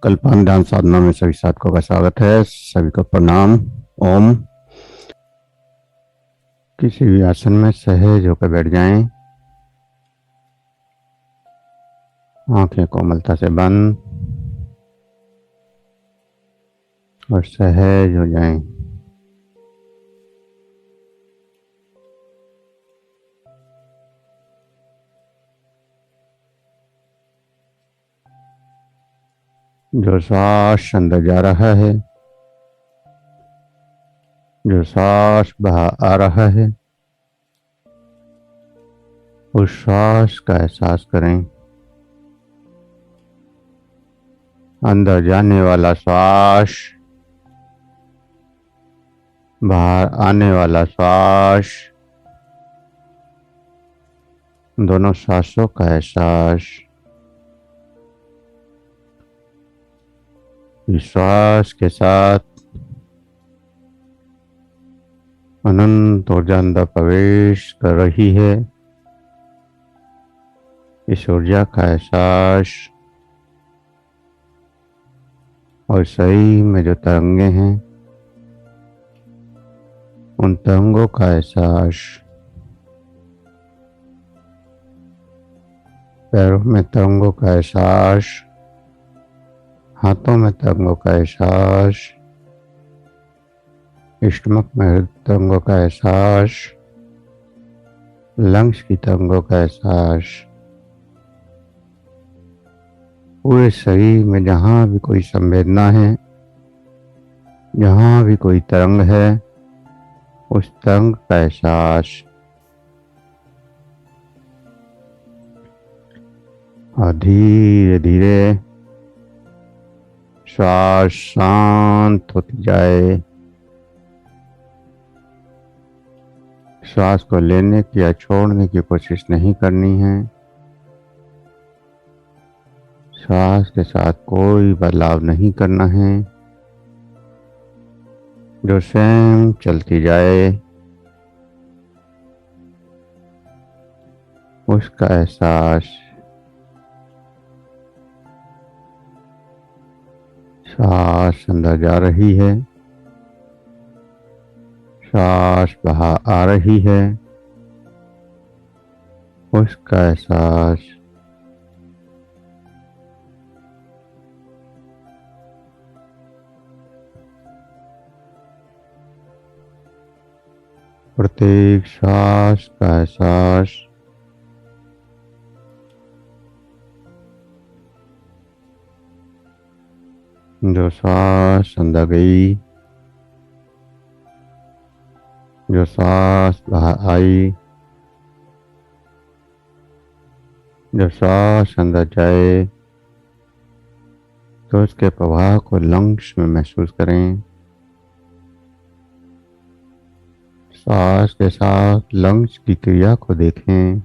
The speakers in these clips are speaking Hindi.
कल्पना ध्यान साधना में सभी साधकों का स्वागत है। सभी को प्रणाम। ओम। किसी भी आसन में सहज होकर बैठ जाएं। आंखें कोमलता से बंद और सहज हो जाएं। जो श्वास अंदर जा रहा है, जो श्वास बाहर आ रहा है, उस श्वास का एहसास करें। अंदर जाने वाला श्वास, बाहर आने वाला श्वास, दोनों श्वासों का एहसास। विश्वास के साथ अनंत ऊर्जा अंदर प्रवेश कर रही है। इस ऊर्जा का एहसास और शरीर में जो तरंगे हैं, उन तरंगों का एहसास। पैरों में तरंगों का एहसास, हाथों में तरंगों का एहसास, स्टमक में तरंगों का एहसास, लंग्स की तरंगों का एहसास। पूरे शरीर में जहाँ भी कोई संवेदना है, जहाँ भी कोई तरंग है, उस तरंग का एहसास। और धीरे धीरे श्वास शांत होती जाए। श्वास को लेने की या छोड़ने की कोशिश नहीं करनी है। श्वास के साथ कोई बदलाव नहीं करना है। जो स्वयं चलती जाए, उसका एहसास। श्वास अंदर जा रही है, श्वास बाहर आ रही है, उसका एहसास। प्रत्येक श्वास का एहसास। जो श्वास अंदर गई, जो श्वास बाहर आई, जो श्वास अंदर जाए, तो उसके प्रवाह को लंग्स में महसूस करें। श्वास के साथ लंग्स की क्रिया को देखें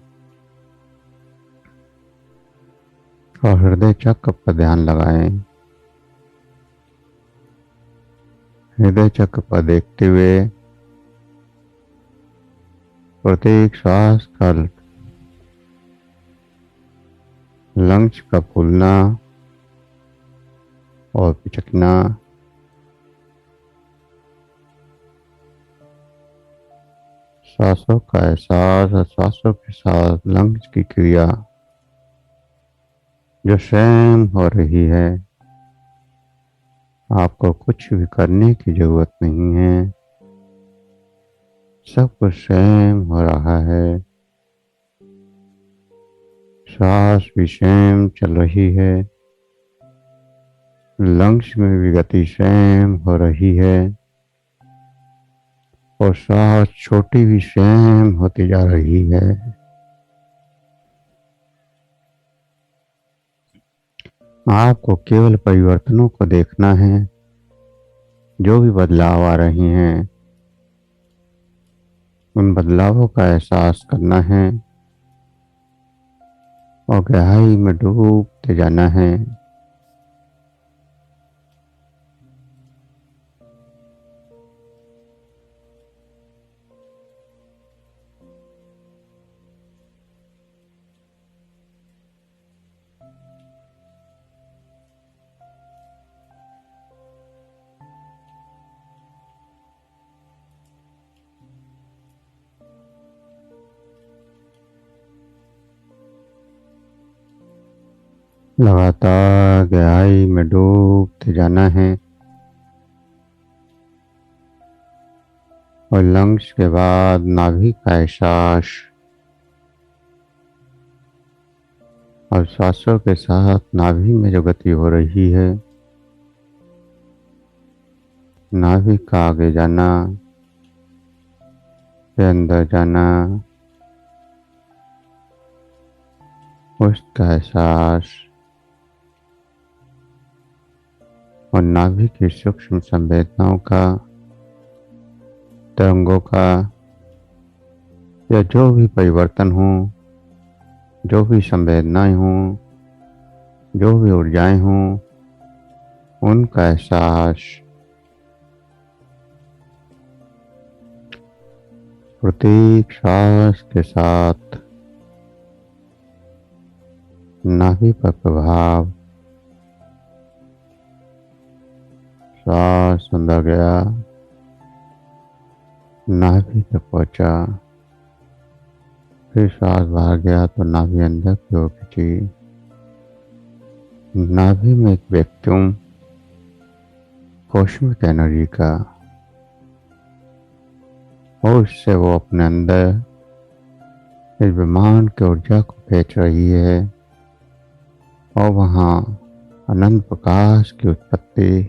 और हृदय चक्र पर ध्यान लगाएं। हृदय चक्र पर देखते हुए प्रत्येक श्वास का लंग्स का फूलना और पिचकना, श्वासों का एहसास और श्वासों के साथ लंग्स की क्रिया जो स्वयं हो रही है। आपको कुछ भी करने की जरूरत नहीं है, सब कुछ स्वयं हो रहा है। श्वास भी स्वयं चल रही है, लंग्स में भी गति स्वयं हो रही है और श्वास छोटी भी स्वयं होती जा रही है। आपको केवल परिवर्तनों को देखना है। जो भी बदलाव आ रहे हैं, उन बदलावों का एहसास करना है और गहराई में डूबते जाना है। लगातार गहराई में डूबते जाना है और लंग्स के बाद नाभि का एहसास और सांसों के साथ नाभि में जो गति हो रही है, नाभि का आगे जाना, फिर अंदर जाना, उसका एहसास और नाभि की सूक्ष्म संवेदनाओं का, तरंगों का, या जो भी परिवर्तन हो, जो भी संवेदनाएं हों, जो भी ऊर्जाएं हों, उनका एहसास प्रत्येक श्वास के साथ नाभि पर प्रभाव। श्वास अंदर गया, नाभि तक पहुंचा, फिर श्वास बाहर गया तो नाभि अंदर की ओर खींची। नाभि में एक वैक्यूम कॉस्मिक एनर्जी का, और उससे वो अपने अंदर इस ब्रह्मांड की ऊर्जा को खींच रही है और वहाँ अनंत प्रकाश की उत्पत्ति,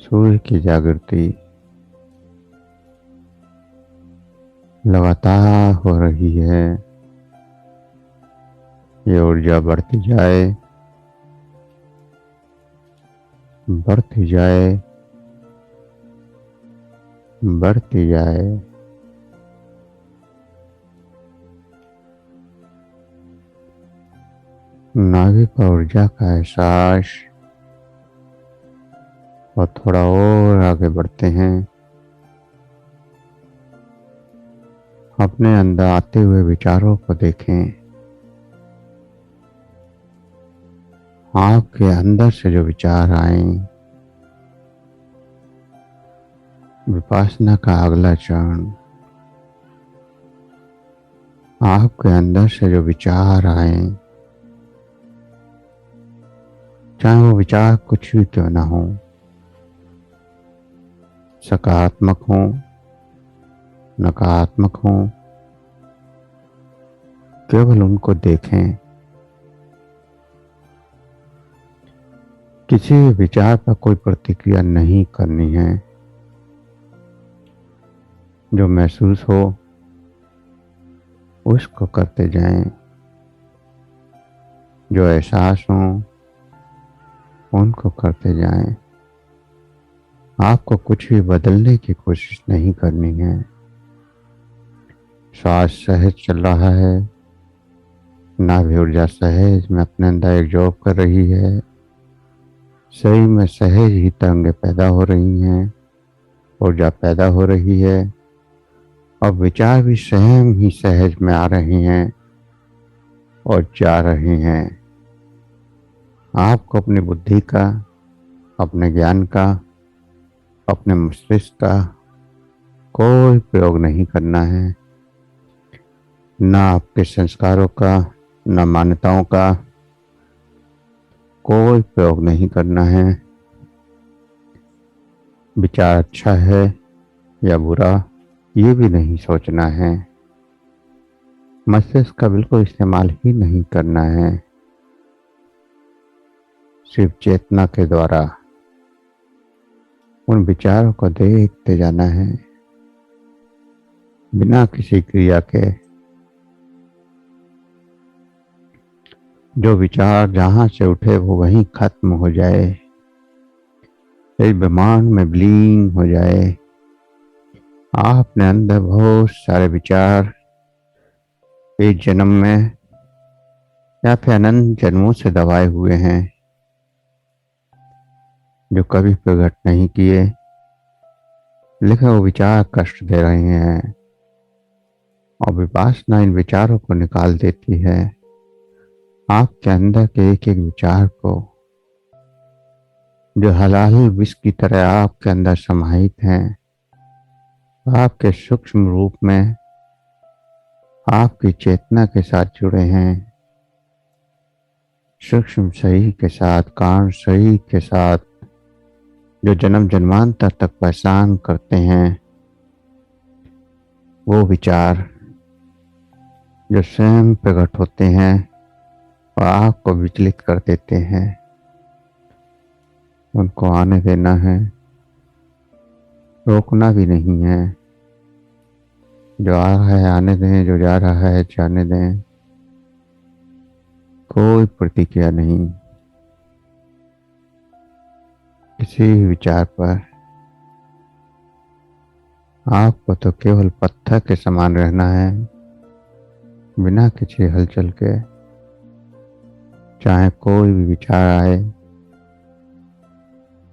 सूर्य की जागृति लगातार हो रही है। ये ऊर्जा बढ़ती जाए, बढ़ती जाए, बढ़ती जाए। नाभि पर ऊर्जा का एहसास, और थोड़ा और आगे बढ़ते हैं। अपने अंदर आते हुए विचारों को देखें। आपके अंदर से जो विचार आए, विपासना का अगला चरण, आपके अंदर से जो विचार आए, चाहे वो विचार कुछ भी क्यों ना हो, सकारात्मक हो, नकारात्मक हो, केवल उनको देखें। किसी भी विचार पर कोई प्रतिक्रिया नहीं करनी है। जो महसूस हो उसको करते जाएं, जो एहसास हो उनको करते जाएं। आपको कुछ भी बदलने की कोशिश नहीं करनी है। श्वास सहज चल रहा है, नाभि ऊर्जा सहज में अपने अंदर एक जॉब कर रही है, शरीर में सहज ही तरंगें पैदा हो रही हैं, ऊर्जा पैदा हो रही है, और विचार भी स्वयं ही सहज में आ रहे हैं और जा रहे हैं। आपको अपनी बुद्धि का, अपने ज्ञान का, अपने मस्तिष्क का कोई प्रयोग नहीं करना है। न आपके संस्कारों का, न मान्यताओं का कोई प्रयोग नहीं करना है। विचार अच्छा है या बुरा, ये भी नहीं सोचना है। मस्तिष्क का बिल्कुल इस्तेमाल ही नहीं करना है। सिर्फ चेतना के द्वारा उन विचारों को देखते जाना है, बिना किसी क्रिया के। जो विचार जहां से उठे वो वहीं खत्म हो जाए, इस ब्रह्मांड में विलीन हो जाए। आपने अंदर बहुत सारे विचार इस जन्म में या फिर अनंत जन्मों से दबाए हुए हैं, जो कभी प्रकट नहीं किए, लेकिन वो विचार कष्ट दे रहे हैं। और विपासना इन विचारों को निकाल देती है। आपके अंदर के एक एक विचार को, जो हलाल विष की तरह आपके अंदर समाहित हैं, आपके सूक्ष्म रूप में आपकी चेतना के साथ जुड़े हैं, सूक्ष्म सही के साथ, कारण सही के साथ, जो जन्म जन्मांतर तक पहचान करते हैं, वो विचार जो स्वयं प्रकट होते हैं और आपको विचलित कर देते हैं, उनको आने देना है, रोकना भी नहीं है। जो आ रहा है आने दें, जो जा रहा है जाने दें। कोई प्रतिक्रिया नहीं किसी भी विचार पर। आपको तो केवल पत्थर के समान रहना है, बिना किसी हलचल के। चाहे कोई भी विचार आए,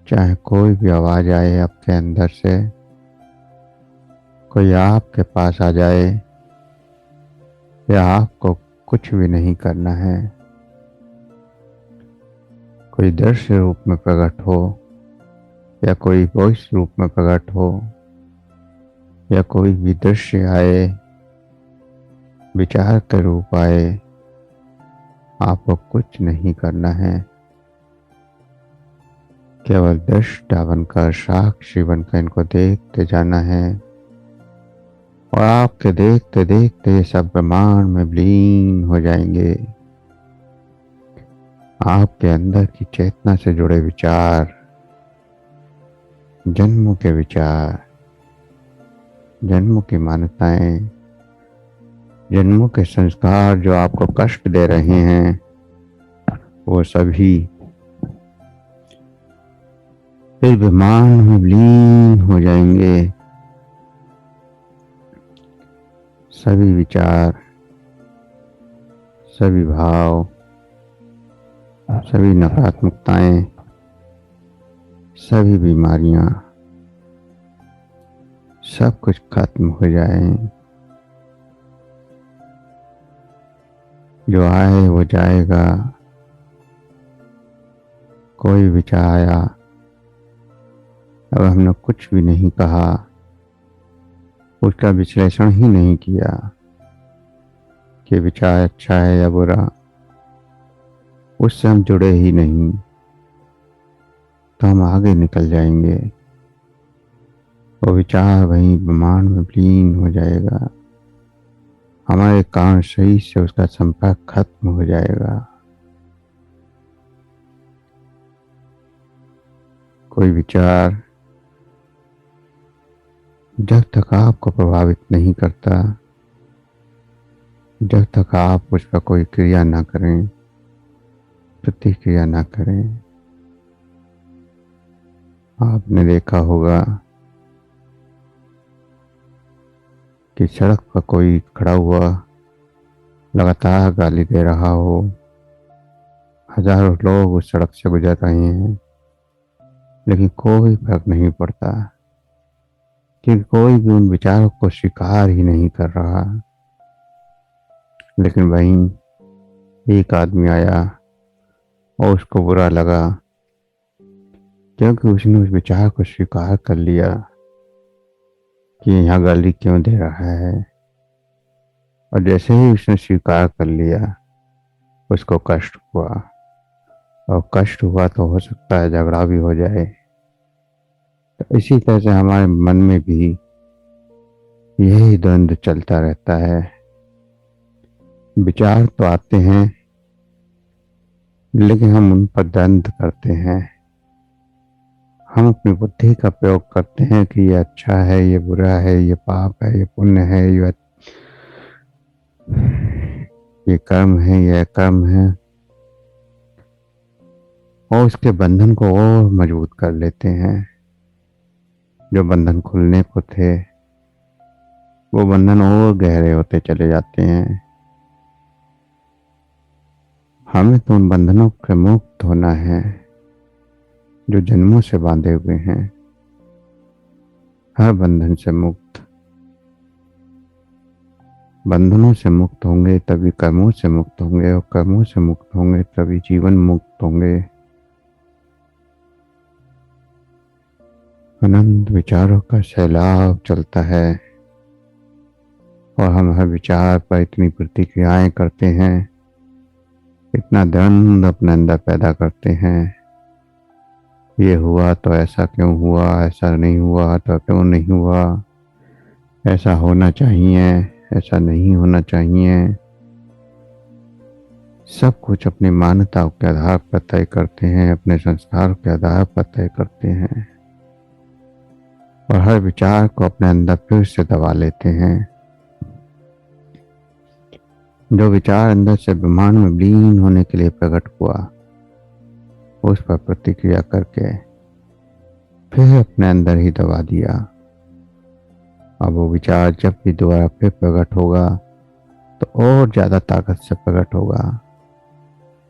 चाहे कोई भी आवाज आए आपके अंदर से, कोई आपके पास आ जाए, या आपको कुछ भी नहीं करना है। कोई दृश्य रूप में प्रकट हो, या कोई वॉइस रूप में प्रकट हो, या कोई भी दृश्य आए, विचार के रूप आए, आपको कुछ नहीं करना है। केवल दृष्टा बनकर, साक्षी बनकर इनको देखते जाना है। और आपके देखते देखते ये सब ब्रह्मांड में विलीन हो जाएंगे। आपके अंदर की चेतना से जुड़े विचार, जन्मों के विचार, जन्मों की मान्यताएं, जन्मों के संस्कार जो आपको कष्ट दे रहे हैं, वो सभी इस ब्रह्मांड में विलीन हो जाएंगे। सभी विचार, सभी भाव, सभी नकारात्मकताएं, सभी बीमारियां, सब कुछ खत्म हो जाए। जो आए वो जाएगा। कोई विचार आया, अब हमने कुछ भी नहीं कहा, उसका विश्लेषण ही नहीं किया कि विचार अच्छा है या बुरा, उससे हम जुड़े ही नहीं, तो हम आगे निकल जाएंगे। वो विचार वहीं ब्रह्मांड में विलीन हो जाएगा। हमारे कारण सही से उसका संपर्क खत्म हो जाएगा। कोई विचार जब तक आपको प्रभावित नहीं करता, जब तक आप उस पर कोई क्रिया ना करें, प्रतिक्रिया ना करें। आपने देखा होगा कि सड़क पर कोई खड़ा हुआ लगातार गाली दे रहा हो, हजारों लोग उस सड़क से गुजर रहे हैं, लेकिन कोई फर्क नहीं पड़ता, क्योंकि कोई भी उन विचारों को स्वीकार ही नहीं कर रहा। लेकिन वहीं एक आदमी आया और उसको बुरा लगा, क्योंकि उसने उस विचार को स्वीकार कर लिया कि यहाँ गाली क्यों दे रहा है। और जैसे ही उसने स्वीकार कर लिया, उसको कष्ट हुआ, और कष्ट हुआ तो हो सकता है झगड़ा भी हो जाए। तो इसी तरह से हमारे मन में भी यही द्वंद्व चलता रहता है। विचार तो आते हैं, लेकिन हम उन पर द्वंद्व करते हैं। हम अपनी बुद्धि का प्रयोग करते हैं कि ये अच्छा है, ये बुरा है, ये पाप है, ये पुण्य है, ये कर्म है, ये कर्म है, और उसके बंधन को और मजबूत कर लेते हैं। जो बंधन खुलने को थे, वो बंधन और गहरे होते चले जाते हैं। हमें तो उन बंधनों से मुक्त होना है जो जन्मों से बांधे हुए हैं। हर बंधन से मुक्त। बंधनों से मुक्त होंगे तभी कर्मों से मुक्त होंगे, और कर्मों से मुक्त होंगे तभी जीवन मुक्त होंगे। अनंत विचारों का सैलाब चलता है, और हम हर विचार पर इतनी प्रतिक्रियाएं करते हैं इतना द्वंद्व अपने अंदर पैदा करते हैं। ये हुआ तो ऐसा क्यों हुआ, ऐसा नहीं हुआ तो क्यों नहीं हुआ, ऐसा होना चाहिए, ऐसा नहीं होना चाहिए। सब कुछ अपनी मान्यताओं के आधार पर तय करते हैं, अपने संस्कार के आधार पर तय करते हैं और हर विचार को अपने अंदर फिर से दबा लेते हैं। जो विचार अंदर से ब्रह्मांड में विलीन होने के लिए प्रकट हुआ, उस पर प्रतिक्रिया करके फिर अपने अंदर ही दबा दिया। अब वो विचार जब भी दोबारा फिर प्रकट होगा तो और ज्यादा ताकत से प्रकट होगा,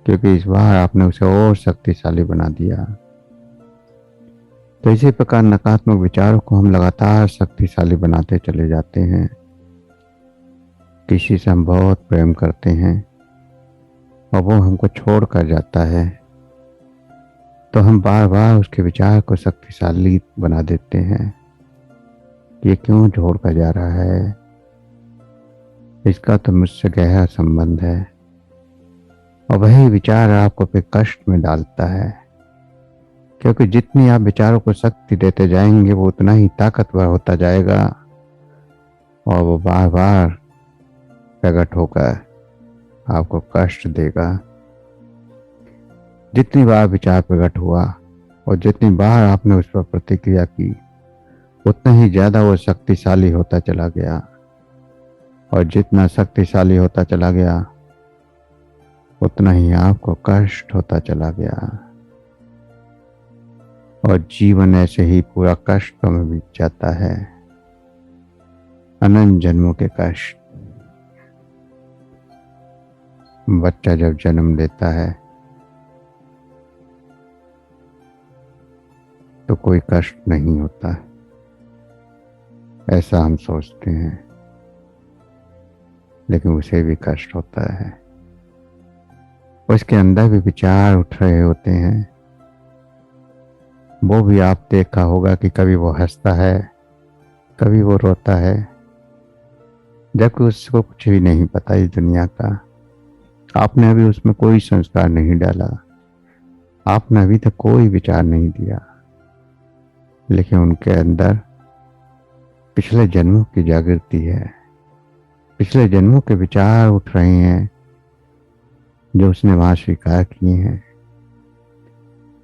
क्योंकि इस बार आपने उसे और शक्तिशाली बना दिया। तो इसी प्रकार नकारात्मक विचारों को हम लगातार शक्तिशाली बनाते चले जाते हैं। किसी से हम बहुत प्रेम करते हैं और वो हमको छोड़ कर जाता है, तो हम बार बार उसके विचार को शक्तिशाली बना देते हैं। ये क्यों छोड़ कर जा रहा है, इसका तो मुझसे गहरा संबंध है। और वही विचार आपको फिर कष्ट में डालता है, क्योंकि जितनी आप विचारों को शक्ति देते जाएंगे वो उतना ही ताकतवर होता जाएगा और वो बार बार प्रकट होकर आपको कष्ट देगा। जितनी बार विचार प्रकट हुआ और जितनी बार आपने उस पर प्रतिक्रिया की, उतना ही ज्यादा वो शक्तिशाली होता चला गया और जितना शक्तिशाली होता चला गया उतना ही आपको कष्ट होता चला गया और जीवन ऐसे ही पूरा कष्टों में बीत जाता है, अनंत जन्मों के कष्ट। बच्चा जब जन्म लेता है तो कोई कष्ट नहीं होता, ऐसा हम सोचते हैं, लेकिन उसे भी कष्ट होता है। उसके अंदर भी विचार उठ रहे होते हैं। वो भी आप देखा होगा कि कभी वो हंसता है, कभी वो रोता है, जबकि उसको कुछ भी नहीं पता इस दुनिया का। आपने अभी उसमें कोई संस्कार नहीं डाला, आपने अभी तक कोई विचार नहीं दिया, लेकिन उनके अंदर पिछले जन्मों की जागृति है, पिछले जन्मों के विचार उठ रहे हैं जो उसने वहां स्वीकार किए हैं।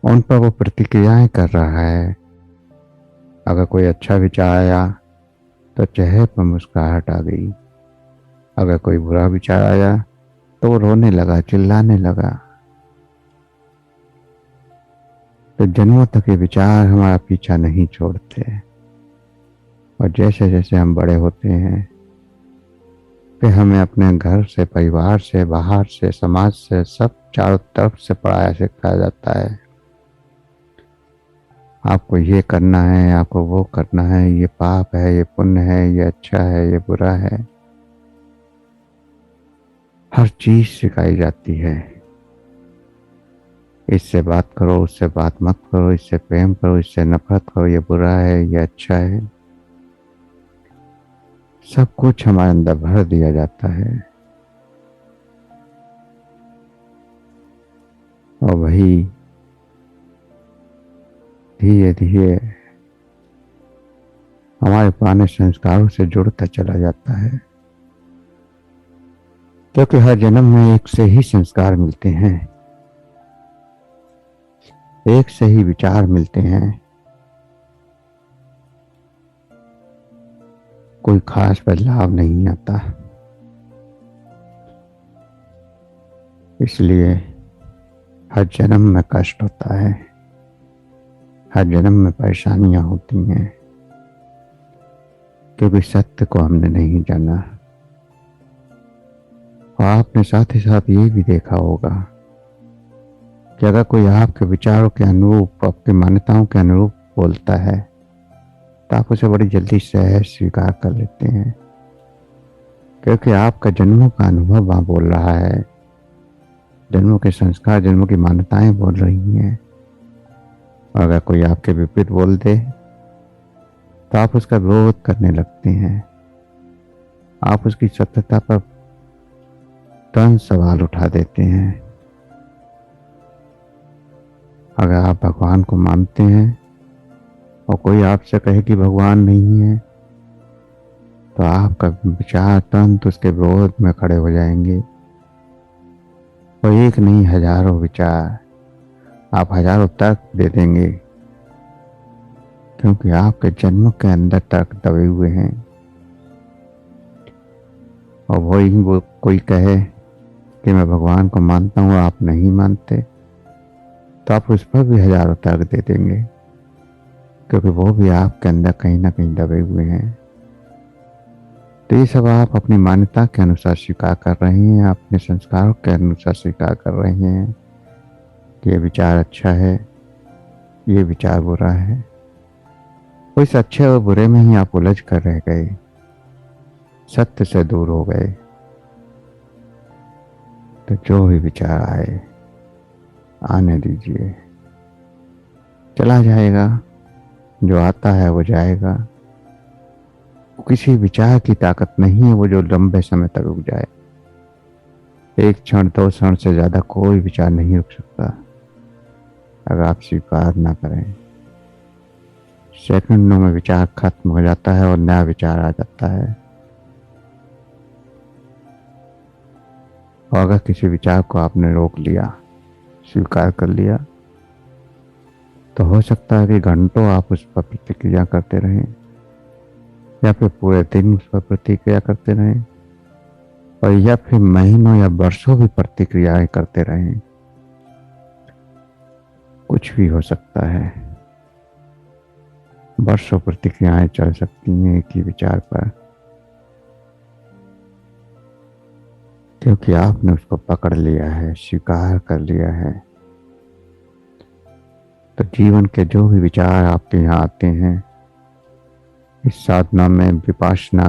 उन पर वो प्रतिक्रियाएं कर रहा है। अगर कोई अच्छा विचार आया तो चेहरे पर मुस्कुराहट आ गई, अगर कोई बुरा विचार आया तो वो रोने लगा, चिल्लाने लगा। तो जन्मों तक ये विचार हमारा पीछा नहीं छोड़ते और जैसे जैसे हम बड़े होते हैं फिर हमें अपने घर से, परिवार से, बाहर से, समाज से, सब चारों तरफ से पढ़ाया सिखाया जाता है। आपको ये करना है, आपको वो करना है, ये पाप है, ये पुण्य है, ये अच्छा है, ये बुरा है। हर चीज सिखाई जाती है। इससे बात करो, उससे बात मत करो, इससे प्रेम करो, इससे नफरत करो, ये बुरा है, ये अच्छा है। सब कुछ हमारे अंदर भर दिया जाता है और वही धीरे धीरे हमारे पुराने संस्कारों से जुड़ता चला जाता है, क्योंकि हर जन्म में एक से ही संस्कार मिलते हैं, एक से ही विचार मिलते हैं। कोई खास बदलाव नहीं आता। इसलिए हर जन्म में कष्ट होता है, हर जन्म में परेशानियां होती हैं, क्योंकि सत्य को हमने नहीं जाना। और आपने साथ ही साथ ये भी देखा होगा कि अगर कोई आपके विचारों के अनुरूप, आपकी मान्यताओं के अनुरूप बोलता है तो आप उसे बड़ी जल्दी सहज स्वीकार कर लेते हैं, क्योंकि आपका जन्मों का अनुभव वहां बोल रहा है, जन्मों के संस्कार, जन्मों की मान्यताएं बोल रही हैं। और अगर कोई आपके विपरीत बोल दे तो आप उसका विरोध करने लगते हैं, आप उसकी सत्यता पर तुरंत सवाल उठा देते हैं। अगर आप भगवान को मानते हैं और कोई आपसे कहे कि भगवान नहीं है, तो आपका विचार तुरंत उसके विरोध में खड़े हो जाएंगे। और एक नहीं, हजारों विचार, आप हजारों तर्क दे देंगे, क्योंकि आपके जन्म के अंदर तर्क दबे हुए हैं। और वो कोई कहे कि मैं भगवान को मानता हूँ, आप नहीं मानते, तो आप उस पर भी हजारों तर्क दे देंगे, क्योंकि वो भी आपके अंदर कहीं ना कहीं दबे हुए हैं। तो ये सब आप अपनी मान्यता के अनुसार स्वीकार कर रहे हैं, अपने संस्कारों के अनुसार स्वीकार कर रहे हैं कि ये विचार अच्छा है, ये विचार बुरा है। तो इस अच्छे और बुरे में ही आप उलझ कर रह गए, सत्य से दूर हो गए। तो जो भी विचार आए, आने दीजिए, चला जाएगा। जो आता है वो जाएगा। किसी विचार की ताकत नहीं है वो जो लंबे समय तक रुक जाए। एक क्षण, दो क्षण से ज्यादा कोई विचार नहीं रुक सकता अगर आप स्वीकार ना करें। सेकंडों में विचार खत्म हो जाता है और नया विचार आ जाता है। और अगर किसी विचार को आपने रोक लिया, स्वीकार कर लिया, तो हो सकता है कि घंटों आप उस पर प्रतिक्रिया करते रहें, या फिर पूरे दिन उस पर प्रतिक्रिया करते रहें, और या फिर महीनों या वर्षों भी प्रतिक्रियाएं करते रहें। कुछ भी हो सकता है। वर्षों प्रतिक्रियाएं चल सकती हैं एक ही विचार पर, क्योंकि आपने उसको पकड़ लिया है, स्वीकार कर लिया है। तो जीवन के जो भी विचार आपके यहाँ आते हैं, इस साधना में विपासना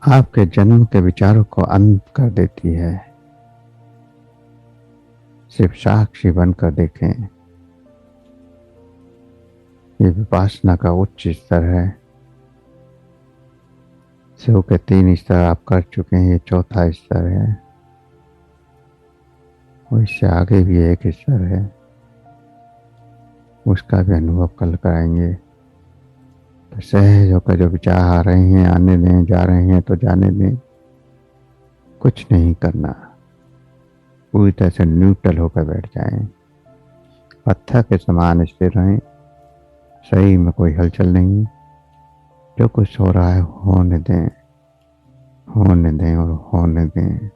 आपके जन्म के विचारों को अंत कर देती है। सिर्फ साक्षी बनकर देखें। ये विपासना का उच्च स्तर है। शिव के 3 स्तर आप कर चुके हैं, ये चौथा स्तर है। और इससे आगे भी एक स्तर है, उसका भी अनुभव कल कराएंगे। तो सहज होकर जो विचार आ रहे हैं आने दें, जा रहे हैं तो जाने दें। कुछ नहीं करना, पूरी तरह से न्यूट्रल होकर बैठ जाएं, पत्थर के समान स्थिर रहें। शरीर में कोई हलचल नहीं, जो कुछ हो रहा है होने दें, होने दें और होने दें।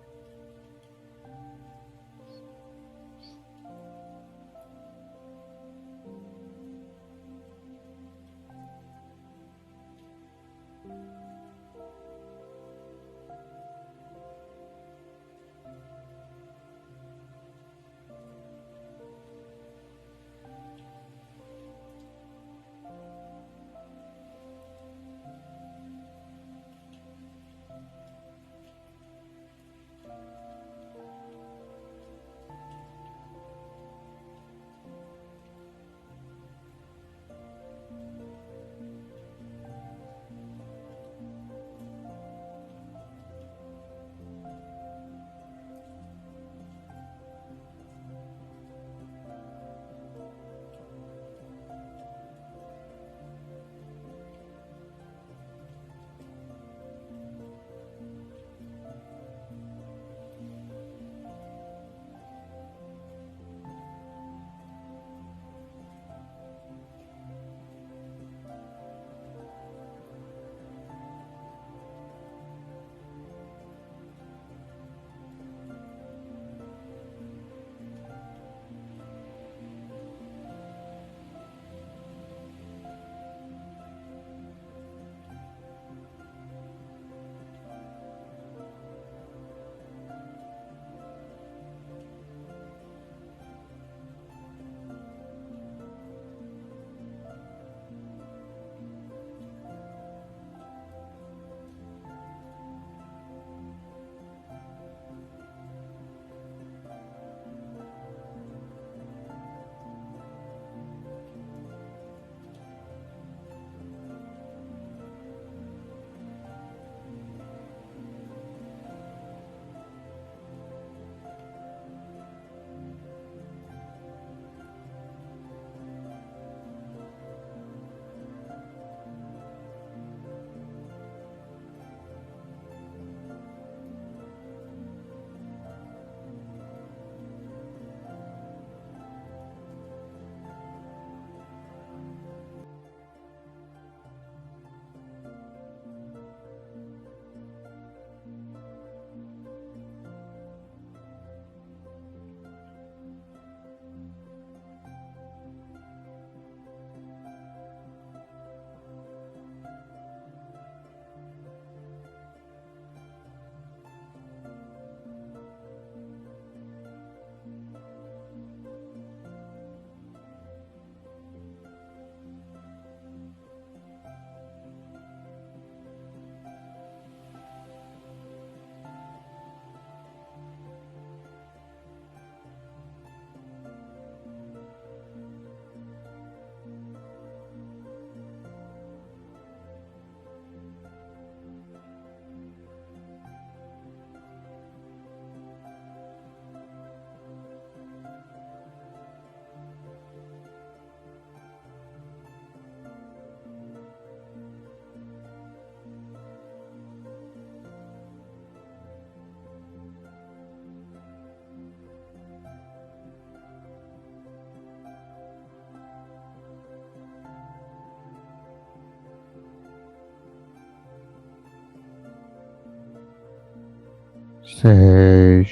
सहज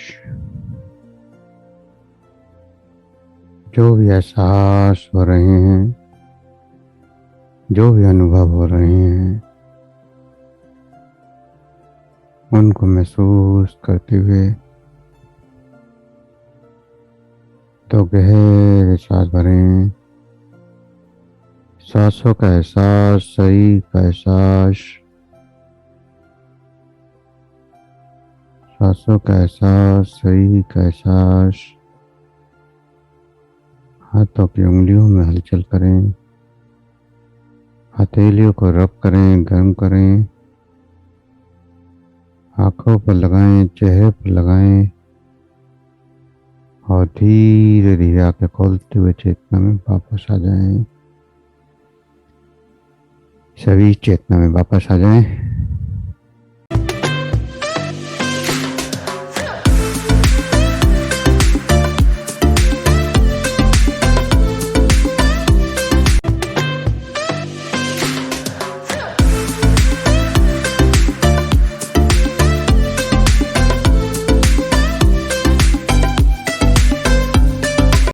जो भी एहसास हो रहे हैं, जो भी अनुभव हो रहे हैं, उनको महसूस करते हुए तो गहरे सांस भरें। सांसों का एहसास, शरीर का एहसास, सांसों का एहसास, शरीर का एहसास। हाथों की उंगलियों में हलचल करें, हथेलियों को रब करें, गर्म करें, आंखों पर लगाएं, चेहरे पर लगाएं और धीरे धीरे आंखें खोलते हुए चेतना में वापस आ जाएं। सभी चेतना में वापस आ जाएं।